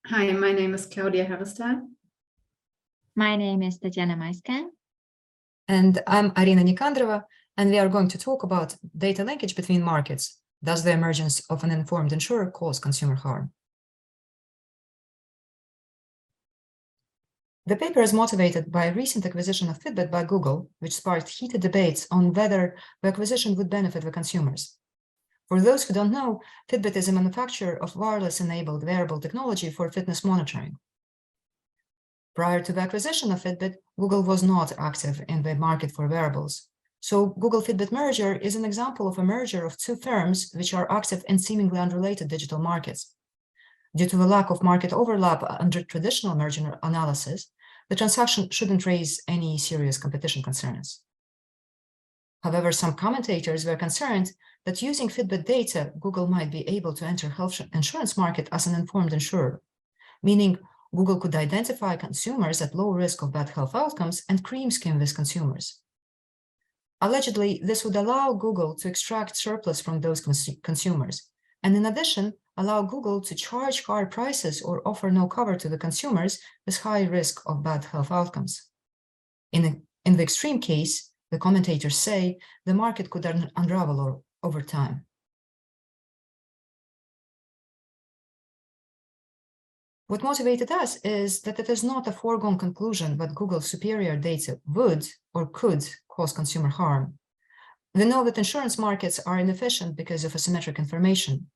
Hi, my name is Claudia Herrestal. My name is Tatiana Maiska. And I'm Arina Nikandrova, and we are going to talk about data linkage between markets. Does the emergence of an informed insurer cause consumer harm? The paper is motivated by a recent acquisition of Fitbit by Google, which sparked heated debates on whether the acquisition would benefit the consumers. For those who don't know, Fitbit is a manufacturer of wireless-enabled wearable technology for fitness monitoring. Prior to the acquisition of Fitbit, Google was not active in the market for wearables. So Google-Fitbit merger is an example of a merger of two firms which are active in seemingly unrelated digital markets. Due to the lack of market overlap under traditional merger analysis, the transaction shouldn't raise any serious competition concerns. However, some commentators were concerned that using Fitbit data, Google might be able to enter health insurance market as an informed insurer, meaning Google could identify consumers at low risk of bad health outcomes and cream-skim these consumers. Allegedly, this would allow Google to extract surplus from those consumers, and in addition, allow Google to charge higher prices or offer no cover to the consumers with high risk of bad health outcomes. In the extreme case, the commentators say the market could unravel over time. What motivated us is that it is not a foregone conclusion that Google's superior data would or could cause consumer harm. We know that insurance markets are inefficient because of asymmetric information.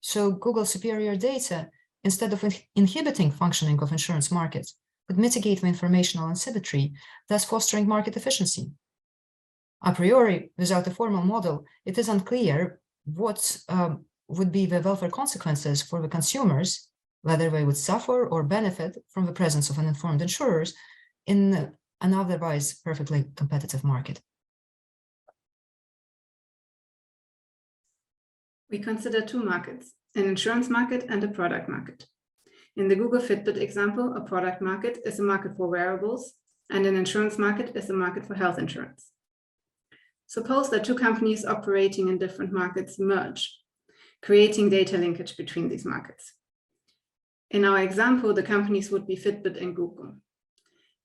So Google's superior data, instead of inhibiting functioning of insurance markets, would mitigate the informational asymmetry, thus fostering market efficiency. A priori, without a formal model, it is unclear what would be the welfare consequences for the consumers, whether they would suffer or benefit from the presence of uninformed insurers in an otherwise perfectly competitive market. We consider two markets, an insurance market and a product market. In the Google Fitbit example, a product market is a market for wearables, and an insurance market is a market for health insurance. Suppose that two companies operating in different markets merge, creating data linkage between these markets. In our example, the companies would be Fitbit and Google.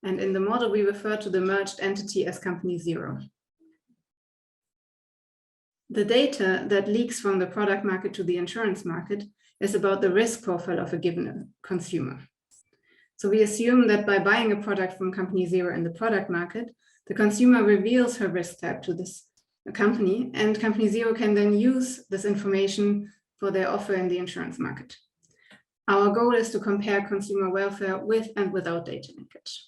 And in the model, we refer to the merged entity as company 0. The data that leaks from the product market to the insurance market is about the risk profile of a given consumer. So we assume that by buying a product from company 0 in the product market, the consumer reveals her risk type to this company, and company 0 can then use this information for their offer in the insurance market. Our goal is to compare consumer welfare with and without data linkage.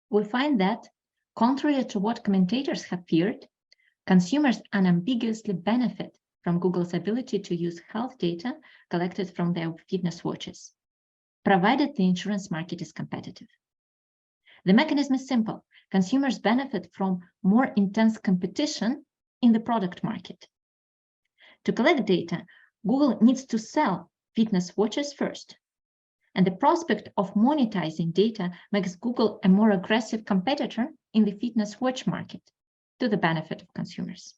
We find that, contrary to what commentators have feared, consumers unambiguously benefit from Google's ability to use health data collected from their fitness watches, provided the insurance market is competitive. The mechanism is simple. Consumers benefit from more intense competition in the product market. To collect data, Google needs to sell fitness watches first. And the prospect of monetizing data makes Google a more aggressive competitor in the fitness watch market, to the benefit of consumers.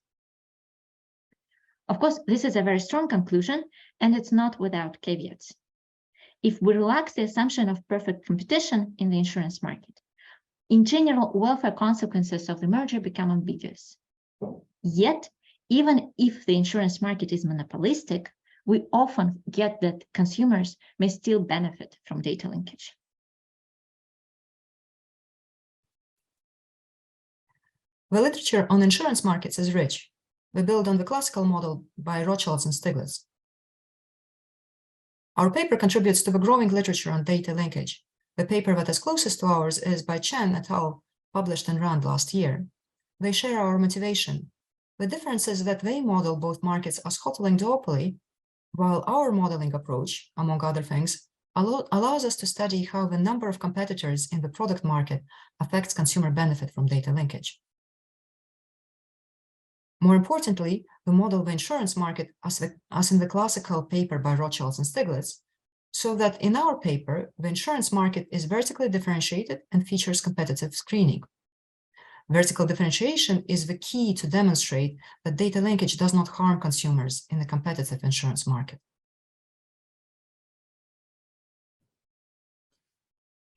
Of course, this is a very strong conclusion, and it's not without caveats. If we relax the assumption of perfect competition in the insurance market, in general, welfare consequences of the merger become ambiguous. Yet, even if the insurance market is monopolistic, we often get that consumers may still benefit from data linkage. The literature on insurance markets is rich. We build on the classical model by Rothschilds and Stiglitz. Our paper contributes to the growing literature on data linkage. The paper that is closest to ours is by Chen et al., published in Rand last year. They share our motivation. The difference is that they model both markets as hoteling duopoly, while our modeling approach, among other things, allows us to study how the number of competitors in the product market affects consumer benefit from data linkage. More importantly, we model the insurance market as in the classical paper by Rothschilds and Stiglitz, so that in our paper, the insurance market is vertically differentiated and features competitive screening. Vertical differentiation is the key to demonstrate that data linkage does not harm consumers in the competitive insurance market.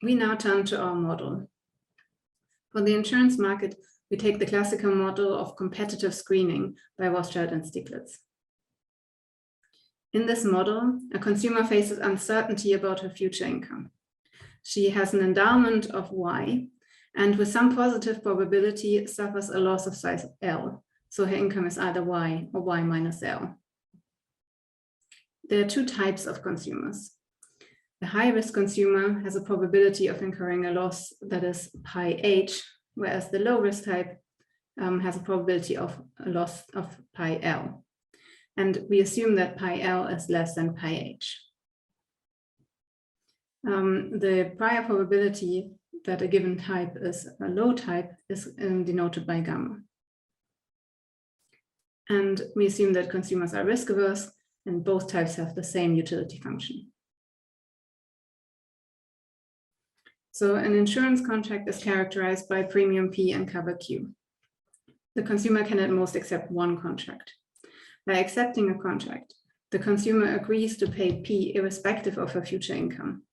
We now turn to our model. For the insurance market, we take the classical model of competitive screening by Rothschild and Stiglitz. In this model, a consumer faces uncertainty about her future income. She has an endowment of Y, and with some positive probability suffers a loss of size L. So her income is either Y or Y minus L. There are two types of consumers. The high-risk consumer has a probability of incurring a loss that is pi H, whereas the low-risk type has a probability of a loss of pi L. And we assume that pi L is less than pi H. The prior probability that a given type is a low type is denoted by gamma. And we assume that consumers are risk averse and both types have the same utility function. So an insurance contract is characterized by premium P and cover Q. The consumer can at most accept one contract. By accepting a contract, the consumer agrees to pay P irrespective of her future income,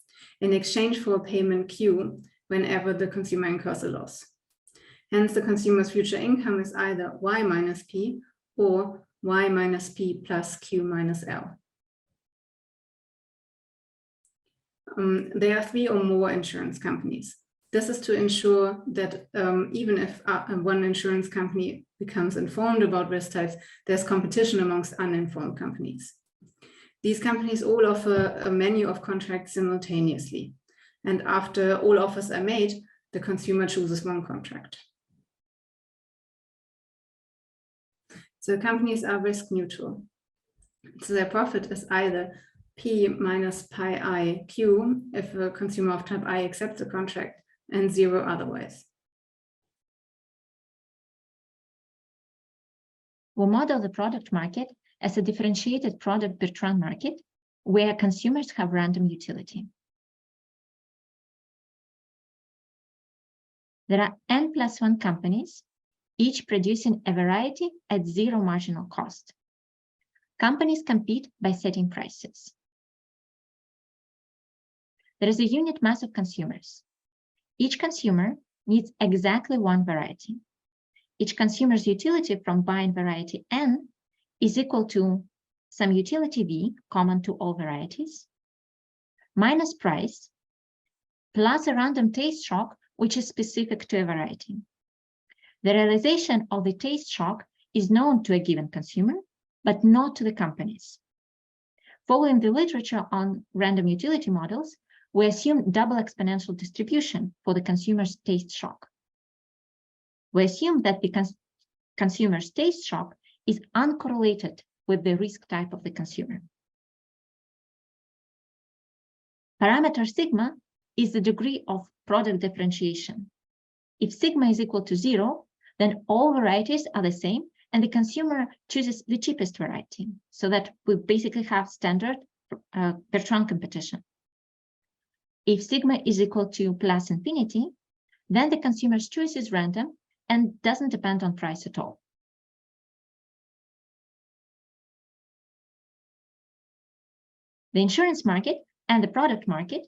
in exchange for a payment Q whenever the consumer incurs a loss. Hence, the consumer's future income is either Y minus P or Y minus P plus Q minus L. There are 3 or more insurance companies. This is to ensure that even if one insurance company becomes informed about risk types, there's competition amongst uninformed companies. These companies all offer a menu of contracts simultaneously. And after all offers are made, the consumer chooses one contract. So companies are risk neutral. So their profit is either P minus pi I Q if a consumer of type I accepts a contract and 0 otherwise. We model the product market as a differentiated product Bertrand market where consumers have random utility. There are n+1 companies, each producing a variety at 0 marginal cost. Companies compete by setting prices. There is a unit mass of consumers. Each consumer needs exactly one variety. Each consumer's utility from buying variety N is equal to some utility V, common to all varieties, minus price, plus a random taste shock, which is specific to a variety. The realization of the taste shock is known to a given consumer, but not to the companies. Following the literature on random utility models, we assume double exponential distribution for the consumer's taste shock. We assume that the consumer's taste shock is uncorrelated with the risk type of the consumer. Parameter sigma is the degree of product differentiation. If sigma is equal to 0, then all varieties are the same and the consumer chooses the cheapest variety, so that we basically have standard Bertrand competition. If sigma is equal to plus infinity, then the consumer's choice is random and doesn't depend on price at all. The insurance market and the product market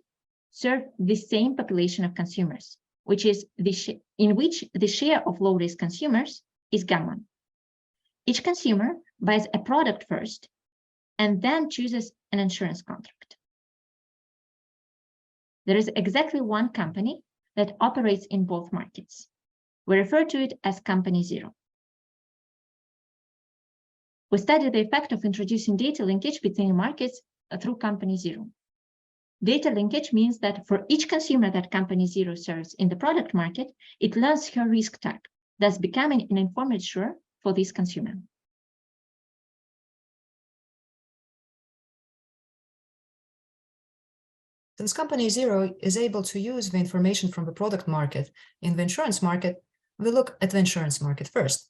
serve the same population of consumers, which is in which the share of low-risk consumers is gamma. Each consumer buys a product first and then chooses an insurance contract. There is exactly one company that operates in both markets. We refer to it as company 0. We study the effect of introducing data linkage between markets through company 0. Data linkage means that for each consumer that company 0 serves in the product market, it learns her risk type, thus becoming an informed insurer for this consumer. Since company 0 is able to use the information from the product market in the insurance market, we look at the insurance market first.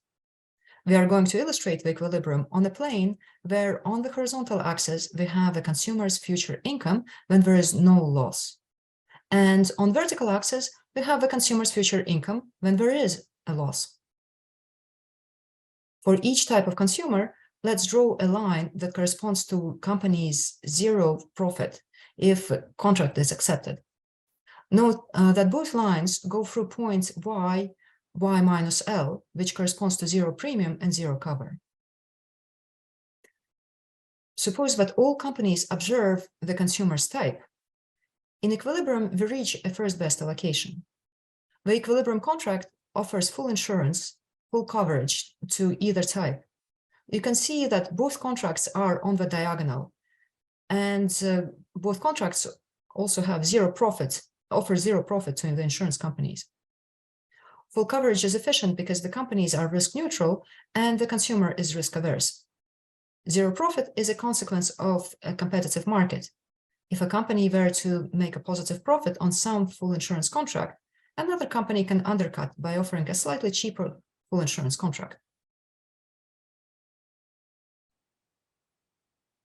We are going to illustrate the equilibrium on a plane where on the horizontal axis, we have the consumer's future income when there is no loss. And on vertical axis, we have the consumer's future income when there is a loss. For each type of consumer, let's draw a line that corresponds to company's zero profit if a contract is accepted. Note that both lines go through points y minus L, which corresponds to zero premium and zero cover. Suppose that all companies observe the consumer's type. In equilibrium, we reach a first best allocation. The equilibrium contract offers full insurance, full coverage to either type. You can see that both contracts are on the diagonal, and both contracts also have zero profit, offer zero profit to the insurance companies. Full coverage is efficient because the companies are risk neutral and the consumer is risk averse. Zero profit is a consequence of a competitive market. If a company were to make a positive profit on some full insurance contract, another company can undercut by offering a slightly cheaper full insurance contract.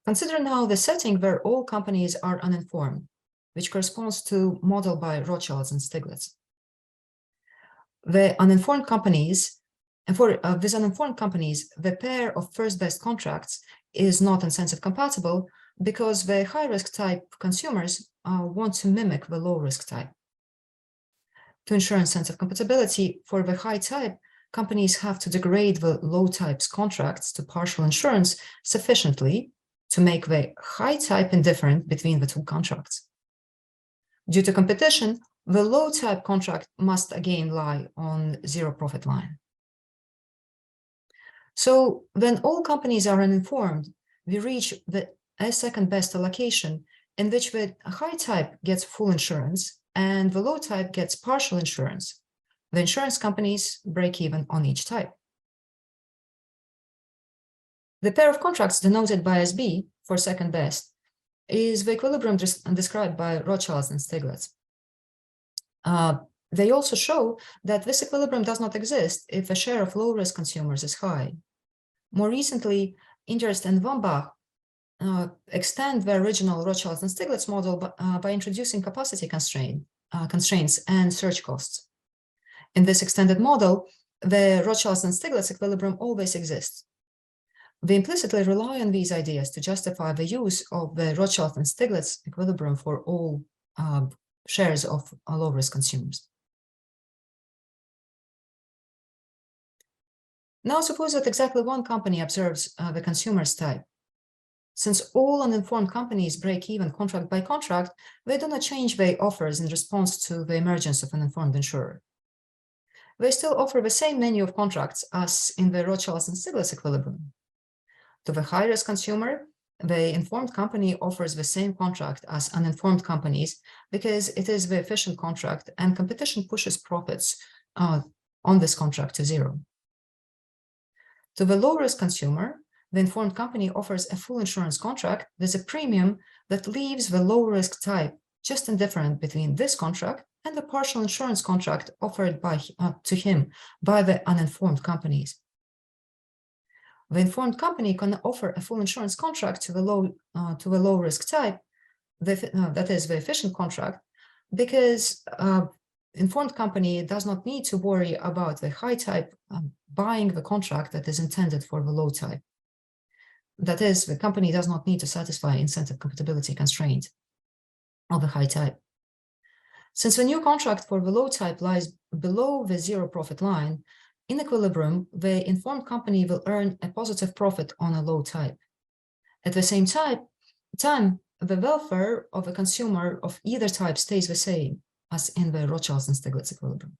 Consider now the setting where all companies are uninformed, which corresponds to model by Rothschilds and Stiglitz. The uninformed companies, and for these uninformed companies, the pair of first best contracts is not incentive compatible because the high risk type consumers want to mimic the low risk type. To ensure incentive compatibility for the high type, companies have to degrade the low type's contracts to partial insurance sufficiently to make the high type indifferent between the two contracts. Due to competition, the low type contract must again lie on zero profit line. So when all companies are uninformed, we reach a second best allocation in which the high type gets full insurance and the low type gets partial insurance. The insurance companies break even on each type. The pair of contracts denoted by SB for second best is the equilibrium described by Rothschilds and Stiglitz. They also show that this equilibrium does not exist if the share of low-risk consumers is high. More recently, Interest and Wambach extend the original Rothschilds and Stiglitz model by introducing capacity constraints and search costs. In this extended model, the Rothschilds and Stiglitz equilibrium always exists. We implicitly rely on these ideas to justify the use of the Rothschilds and Stiglitz equilibrium for all shares of low-risk consumers. Now suppose that exactly one company observes the consumer's type. Since all uninformed companies break even contract by contract, they do not change their offers in response to the emergence of an informed insurer. They still offer the same menu of contracts as in the Rothschilds and Stiglitz equilibrium. To the high-risk consumer, the informed company offers the same contract as uninformed companies because it is the efficient contract and competition pushes profits on this contract to zero. To the low-risk consumer, the informed company offers a full insurance contract with a premium that leaves the low-risk type just indifferent between this contract and the partial insurance contract offered to him by the uninformed companies. The informed company can offer a full insurance contract to the low-risk type, that is the efficient contract, because informed company does not need to worry about the high type buying the contract that is intended for the low type. That is, the company does not need to satisfy incentive compatibility constraint of the high type. Since the new contract for the low type lies below the zero profit line, in equilibrium, the informed company will earn a positive profit on a low type. At the same time, the welfare of the consumer of either type stays the same as in the Rothschilds and Stiglitz equilibrium.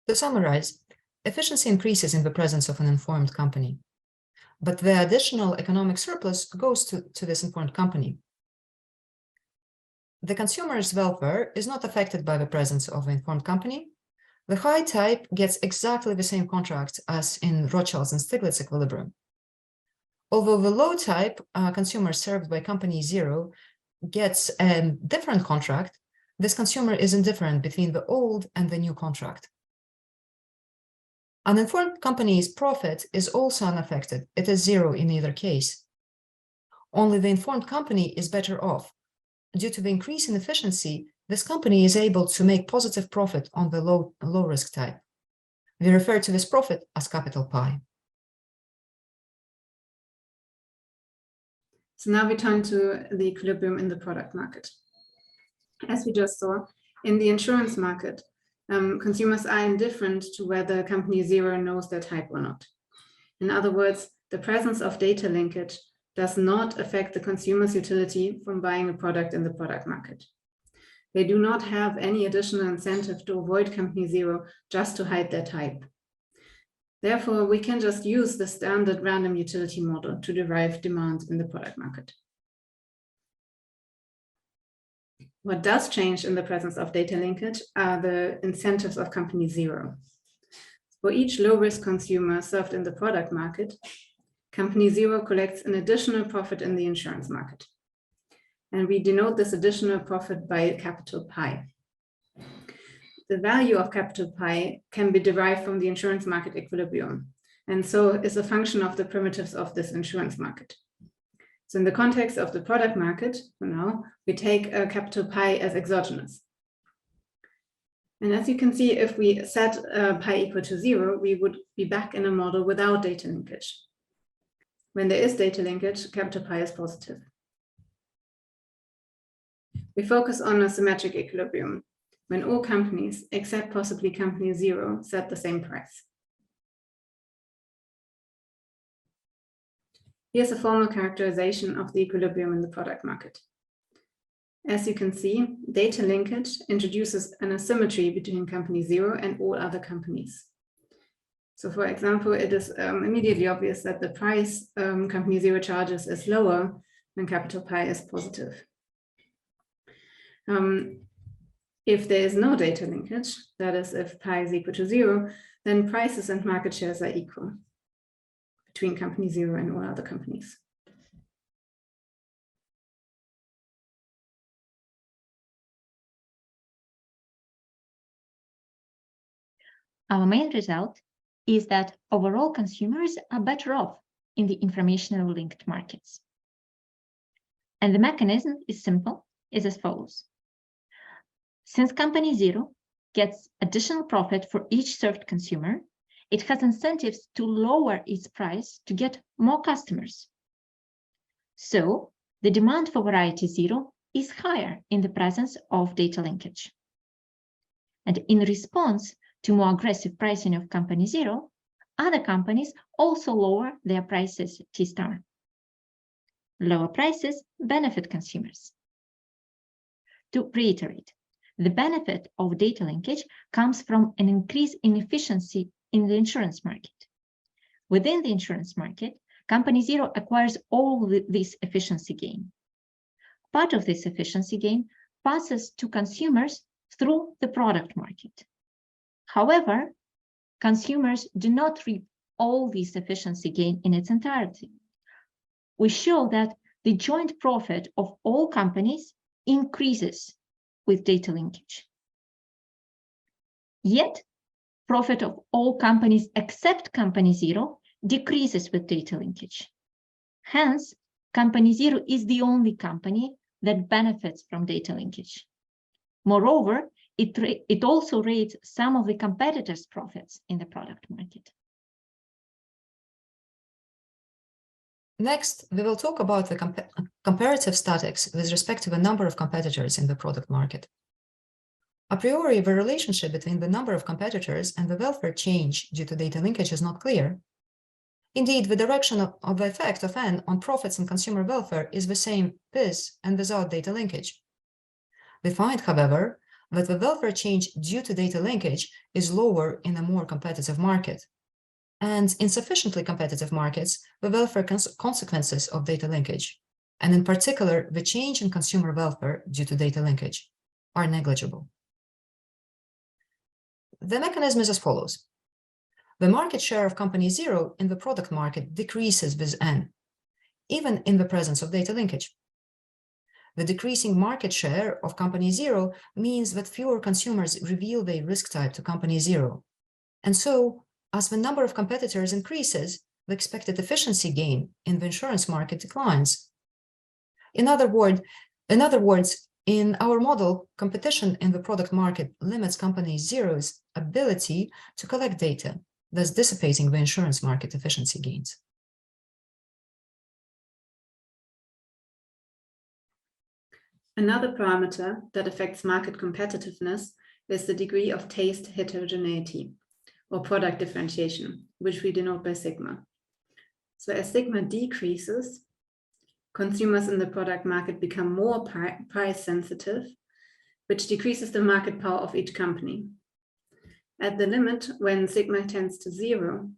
To summarize, efficiency increases in the presence of an informed company, but the additional economic surplus goes to this informed company. The consumer's welfare is not affected by the presence of an informed company. The high type gets exactly the same contract as in Rothschilds and Stiglitz equilibrium. Although the low type consumer served by company zero gets a different contract, this consumer is indifferent between the old and the new contract. An informed company's profit is also unaffected. It is zero in either case. Only the informed company is better off due to the increase in efficiency this company is able to make positive profit on the low risk type. We refer to this profit as capital Pi. So now we turn to the equilibrium in the product market. As we just saw, in the insurance market, consumers are indifferent to whether company zero knows their type or not. In other words, the presence of data linkage does not affect the consumer's utility from buying a product in the product market. They do not have any additional incentive to avoid company zero just to hide their type. Therefore, we can just use the standard random utility model to derive demand in the product market. What does change in the presence of data linkage are the incentives of company zero. For each low-risk consumer served in the product market, company zero collects an additional profit in the insurance market. And we denote this additional profit by capital Pi. The value of capital Pi can be derived from the insurance market equilibrium, and so is a function of the primitives of this insurance market. So in the context of the product market, for now, we take capital Pi as exogenous. And as you can see, if we set Pi equal to 0, we would be back in a model without data linkage. When there is data linkage, capital Pi is positive. We focus on a symmetric equilibrium, when all companies, except possibly company zero, set the same price. Here's a formal characterization of the equilibrium in the product market. As you can see, data linkage introduces an asymmetry between company zero and all other companies. So for example, it is immediately obvious that the price company zero charges is lower when capital Pi is positive. If there is no data linkage, that is, if Pi is equal to 0, then prices and market shares are equal between company zero and all other companies. Our main result is that overall consumers are better off in the informational linked markets. And the mechanism is simple, is as follows. Since company zero gets additional profit for each served consumer, it has incentives to lower its price to get more customers. So the demand for variety zero is higher in the presence of data linkage. And in response to more aggressive pricing of company zero, other companies also lower their prices T star. Lower prices benefit consumers. To reiterate, the benefit of data linkage comes from an increase in efficiency in the insurance market. Within the insurance market, company zero acquires all this efficiency gain. Part of this efficiency gain passes to consumers through the product market. However, consumers do not reap all this efficiency gain in its entirety. We show that the joint profit of all companies increases with data linkage. Yet, profit of all companies except company zero decreases with data linkage. Hence, company zero is the only company that benefits from data linkage. Moreover, it also rates some of the competitors' profits in the product market. Next, we will talk about the comparative statics with respect to the number of competitors in the product market. A priori, the relationship between the number of competitors and the welfare change due to data linkage is not clear. Indeed, the direction of the effect of N on profits and consumer welfare is the same with and without data linkage. We find, however, that the welfare change due to data linkage is lower in a more competitive market. And in sufficiently competitive markets, the welfare consequences of data linkage, and in particular, the change in consumer welfare due to data linkage, are negligible. The mechanism is as follows. The market share of company zero in the product market decreases with N, even in the presence of data linkage. The decreasing market share of company zero means that fewer consumers reveal their risk type to company zero. And so, as the number of competitors increases, the expected efficiency gain in the insurance market declines. In other words, In our model, competition in the product market limits company Zero's ability to collect data, thus dissipating the insurance market efficiency gains. Another parameter that affects market competitiveness is the degree of taste heterogeneity, or product differentiation, which we denote by sigma. So as sigma decreases, consumers in the product market become more price sensitive, which decreases the market power of each company. At the limit, when sigma tends to 0,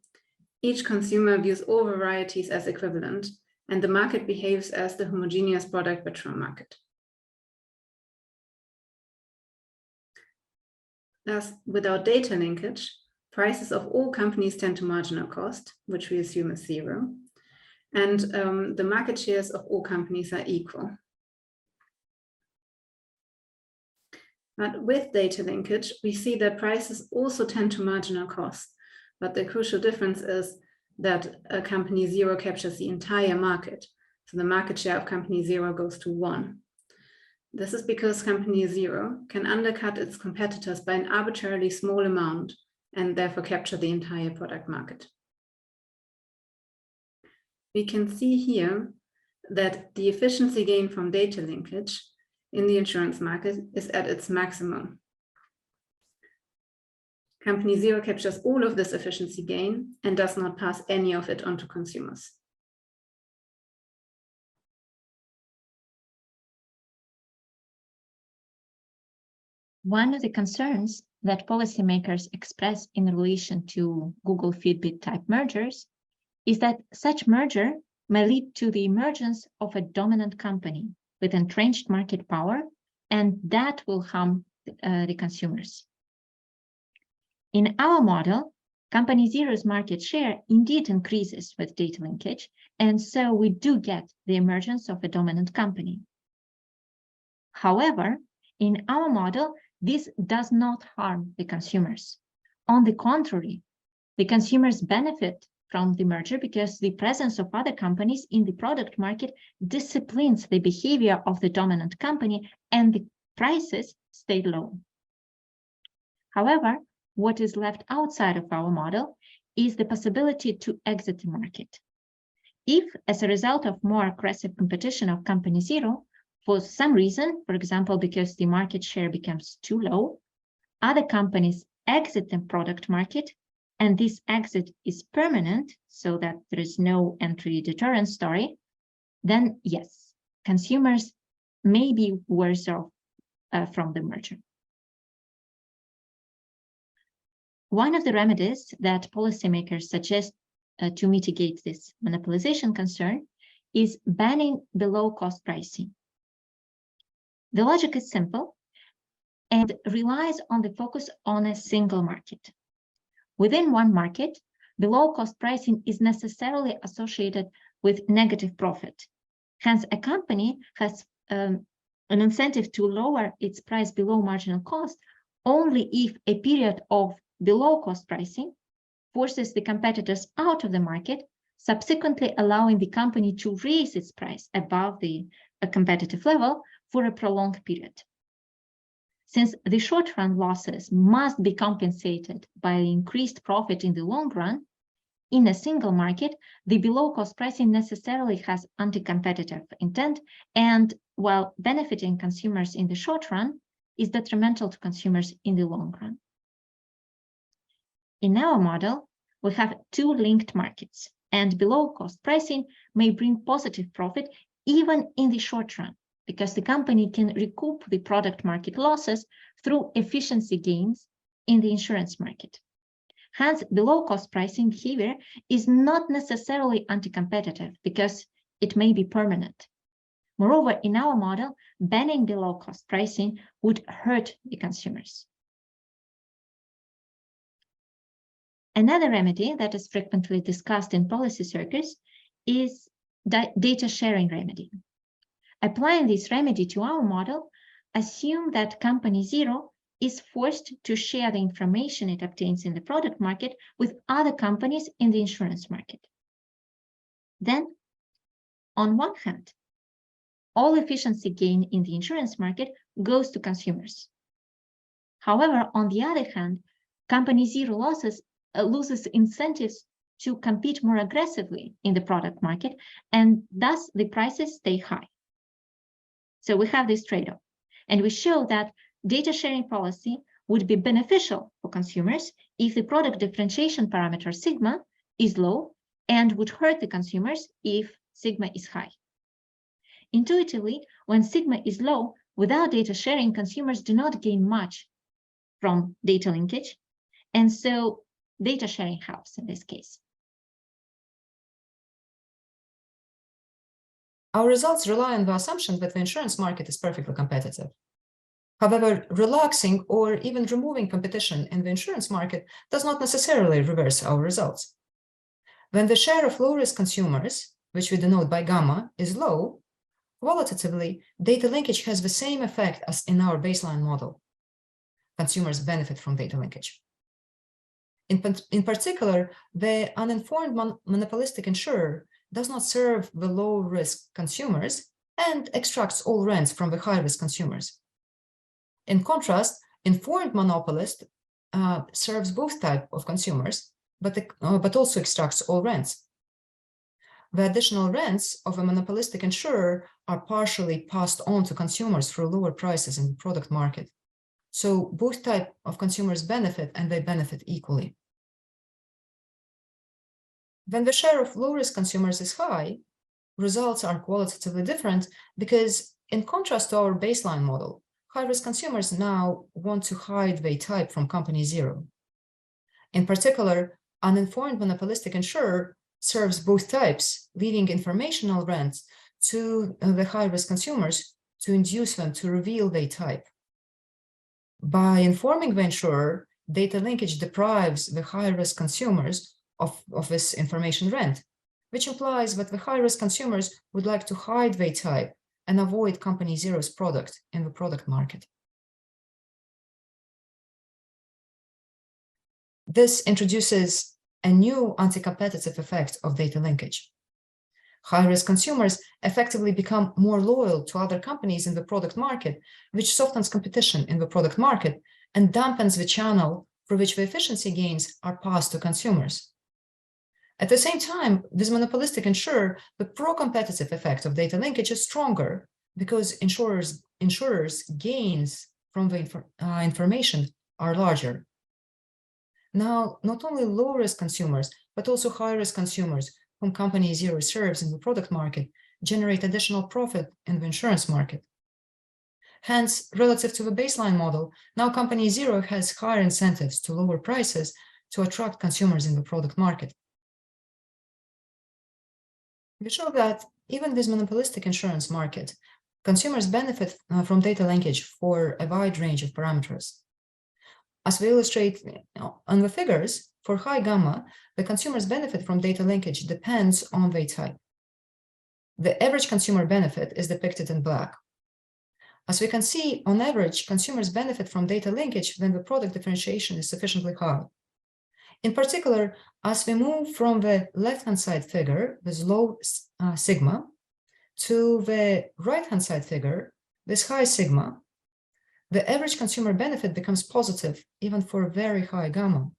each consumer views all varieties as equivalent, and the market behaves as the homogeneous product benchmark market. Thus, without data linkage, prices of all companies tend to marginal cost, which we assume is 0, and the market shares of all companies are equal. But with data linkage, we see that prices also tend to marginal cost, but the crucial difference is that a company 0 captures the entire market, so the market share of company 0 goes to 1. This is because company 0 can undercut its competitors by an arbitrarily small amount and therefore capture the entire product market. We can see here that the efficiency gain from data linkage in the insurance market is at its maximum. Company 0 captures all of this efficiency gain and does not pass any of it on to consumers. One of the concerns that policymakers express in relation to Google Fitbit type mergers is that such merger may lead to the emergence of a dominant company with entrenched market power, and that will harm the consumers. In our model, company 0's market share indeed increases with data linkage, and so we do get the emergence of a dominant company. However, in our model, this does not harm the consumers. On the contrary, the consumers benefit from the merger because the presence of other companies in the product market disciplines the behavior of the dominant company and the prices stay low. However, what is left outside of our model is the possibility to exit the market. If, as a result of more aggressive competition of company 0, for some reason, for example, because the market share becomes too low, other companies exit the product market, and this exit is permanent, so that there is no entry deterrence story, then yes, consumers may be worse off from the merger. One of the remedies that policymakers suggest to mitigate this monopolization concern is banning below-cost pricing. The logic is simple and relies on the focus on a single market. Within one market, below-cost pricing is necessarily associated with negative profit. Hence, a company has an incentive to lower its price below marginal cost only if a period of below-cost pricing forces the competitors out of the market, subsequently allowing the company to raise its price above the competitive level for a prolonged period. Since the short-run losses must be compensated by increased profit in the long run, in a single market, the below-cost pricing necessarily has anti-competitive intent, and while benefiting consumers in the short run, is detrimental to consumers in the long run. In our model, we have two linked markets, and below-cost pricing may bring positive profit even in the short run, because the company can recoup the product market losses through efficiency gains in the insurance market. Hence, below-cost pricing behavior is not necessarily anti-competitive because it may be permanent. Moreover, in our model, banning below-cost pricing would hurt the consumers. Another remedy that is frequently discussed in policy circles is the data sharing remedy. Applying this remedy to our model, assume that company 0 is forced to share the information it obtains in the product market with other companies in the insurance market. Then, on one hand, all efficiency gain in the insurance market goes to consumers. However, on the other hand, company zero loses incentives to compete more aggressively in the product market, and thus the prices stay high. So we have this trade-off, and we show that data sharing policy would be beneficial for consumers if the product differentiation parameter sigma is low, and would hurt the consumers if sigma is high. Intuitively, when sigma is low, without data sharing, consumers do not gain much from data linkage, and so data sharing helps in this case. Our results rely on the assumption that the insurance market is perfectly competitive. However, relaxing or even removing competition in the insurance market does not necessarily reverse our results. When the share of low-risk consumers, which we denote by gamma, is low, qualitatively, data linkage has the same effect as in our baseline model. Consumers benefit from data linkage. In particular, the uninformed monopolistic insurer does not serve the low-risk consumers and extracts all rents from the high-risk consumers. In contrast, informed monopolist serves both types of consumers, but also extracts all rents. The additional rents of a monopolistic insurer are partially passed on to consumers through lower prices in the product market. So both types of consumers benefit, and they benefit equally. When the share of low-risk consumers is high, results are qualitatively different because, in contrast to our baseline model, high-risk consumers now want to hide their type from company zero. In particular, uninformed monopolistic insurer serves both types, leaving informational rents to the high-risk consumers to induce them to reveal their type. By informing the insurer, data linkage deprives the high-risk consumers of this information rent, which implies that the high-risk consumers would like to hide their type and avoid company zero's product in the product market. This introduces a new anti-competitive effect of data linkage. High-risk consumers effectively become more loyal to other companies in the product market, which softens competition in the product market and dampens the channel through which the efficiency gains are passed to consumers. At the same time, with monopolistic insurer, the pro-competitive effect of data linkage is stronger because insurers' gains from the information are larger. Now, not only low-risk consumers, but also high-risk consumers whom company zero serves in the product market generate additional profit in the insurance market. Hence, relative to the baseline model, now company zero has higher incentives to lower prices to attract consumers in the product market. We show that even with monopolistic insurance market, consumers benefit from data linkage for a wide range of parameters. As we illustrate on the figures, for high gamma, the consumer's benefit from data linkage depends on their type. The average consumer benefit is depicted in black. As we can see, on average, consumers benefit from data linkage when the product differentiation is sufficiently high. In particular, as we move from the left-hand side figure with low sigma to the right-hand side figure with high sigma, the average consumer benefit becomes positive even for very high gamma.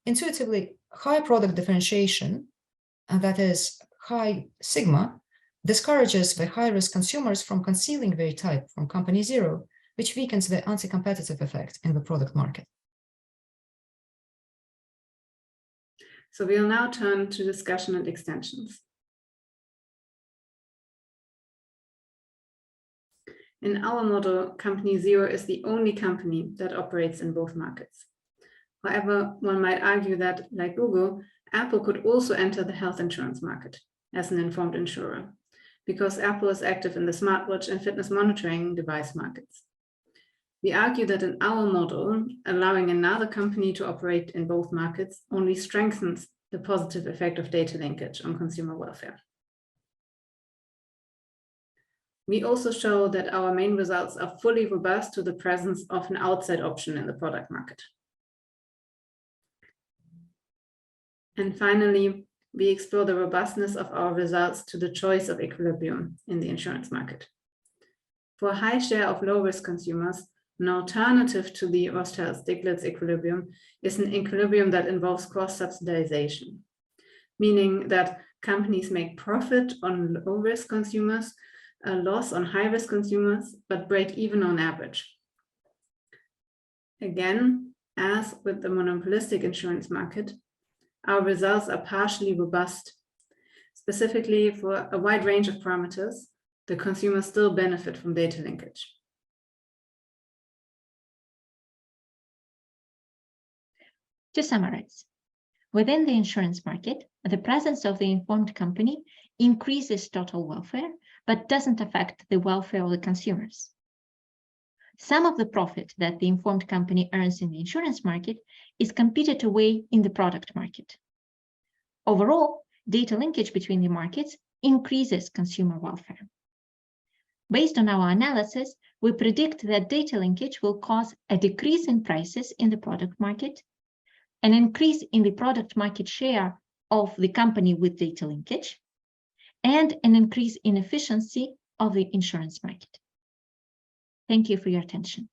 Intuitively, high product differentiation, and that is high sigma, discourages the high-risk consumers from concealing their type from company zero, which weakens the anti-competitive effect in the product market. So we'll now turn to discussion and extensions. In our model, company zero is the only company that operates in both markets. However, one might argue that, like Google, Apple could also enter the health insurance market as an informed insurer, because Apple is active in the smartwatch and fitness monitoring device markets. We argue that in our model, allowing another company to operate in both markets only strengthens the positive effect of data linkage on consumer welfare. We also show that our main results are fully robust to the presence of an outside option in the product market. And finally, we explore the robustness of our results to the choice of equilibrium in the insurance market. For a high share of low-risk consumers, an alternative to the Rothschild-Stiglitz equilibrium is an equilibrium that involves cross-subsidization, meaning that companies make profit on low-risk consumers, a loss on high-risk consumers, but break even on average. Again, as with the monopolistic insurance market, our results are partially robust. Specifically, for a wide range of parameters, the consumers still benefit from data linkage. To summarize, within the insurance market, the presence of the informed company increases total welfare, but doesn't affect the welfare of the consumers. Some of the profit that the informed company earns in the insurance market is competed away in the product market. Overall, data linkage between the markets increases consumer welfare. Based on our analysis, we predict that data linkage will cause a decrease in prices in the product market, an increase in the product market share of the company with data linkage, and an increase in efficiency of the insurance market. Thank you for your attention.